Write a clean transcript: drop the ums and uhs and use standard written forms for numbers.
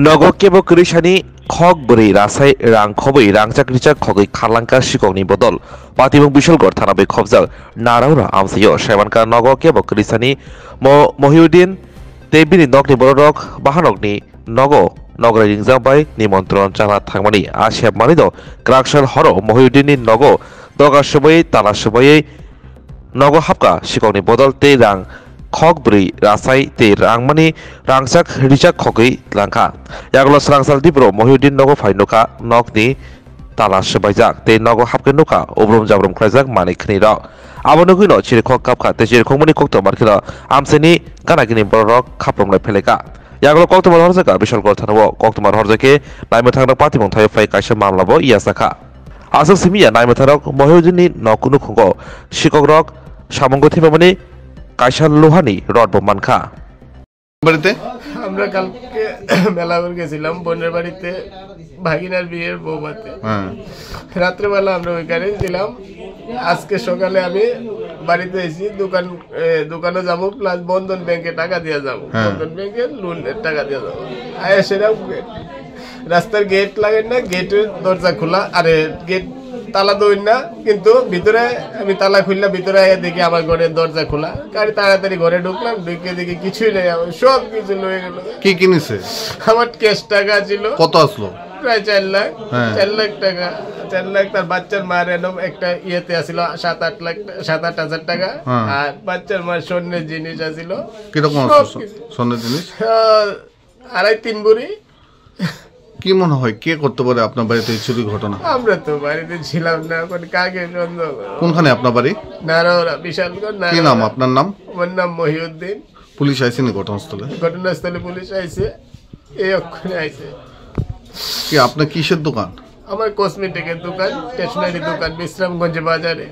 Nogo kebo krishani khok beri rasai rang khobai rangchak richak khogai khalangka sikokni bodol patibong bisolgor thanabai khobjak naraura amsayo saimanka nogo kebo krishani Mohiuddin tebini nokni borok bahanokni nogo nograi ringjakbai nimantron chana thangmani asheb manido kraksal horo Mohiuddinni nogo doga subai tala subai nogo hapka sikokni bodol tei rang khok bri rasai te rangmani rangchak richak khogui langka yaglo srangsal dibro Mohiuddin nogo phainuka nokni tala subaijak te nogo hapke nuka obrom jabrom khlaijak manik khni rok abonogui no chirikhok kapkha te chirikhokmani kokto markhila amseni kanagini borok khapromlai pheleka yaglo koktomar horjaka bisolgor thanao koktomar horjake naimethangnak patibong thai phai kaisa mamlabo iyasakha asok simiya naimethangnak Mohiuddinni nokunu khungo sikogrok samongo thibamani কাইশা লোহানি রড বোম মানখা বাড়িতে আমরা কালকে মেলাঘর গেছিলাম বোনের বাড়িতে ভাগিনার বিয়ের বৌভাতে রাত্রেবেলা আমরা ওইখানে ছিলাম আজকে সকালে আমি বাড়িতে এসেছি দোকানে যাবো প্লাস বন্ধন ব্যাংকে টাকা দিয়ে যাবো বন্ধন ব্যাংকে লোনের টাকা দিয়ে যাবো সেরকম রাস্তার গেট লাগেন না গেটের দরজা খোলা আরে গেট তালা দইন না কিন্তু ভিতরে আমি তালা খুললা ভিতরে দেখি আমার ঘরের দরজা খোলা গাড়ি তাড়াতাড়ি ঘরে ঢুকলাম ঢুকে দেখি কিছুই নেই সব কিছু লয়ে গেল কি কিনেছে আমার ক্যাশ টাকা ছিল কত আসলো প্রায় 4 লাখ 4 লাখ টাকা 4 লাখ তার বাচ্চার মার এরকম একটা ইয়েতে আসিল 7-8 হাজার টাকা আর বাচ্চার মার স্বর্ণের জিনিস আসিল কিরকম স্বর্ণের জিনিস 2.5-3 ভরি কি মনে হয় কে করতে পারে আপনার বাড়িতে এই চুরি ঘটনা আমরা তো বাড়িতে ছিলাম না এখন কাকে সন্দেহ কোনখানে আপনার বাড়ি নারাওরা বিশালগড় কি নাম আপনার নাম আমার নাম মহিউদ্দিন পুলিশ আইসেনি ঘটনাস্থলে পুলিশ আইছে এই অক্ষরে আইছে কি আপনার কিসের দোকান আমার কসমেটিকের দোকান স্টেশনারি দোকান বিশ্রামগঞ্জ বাজারে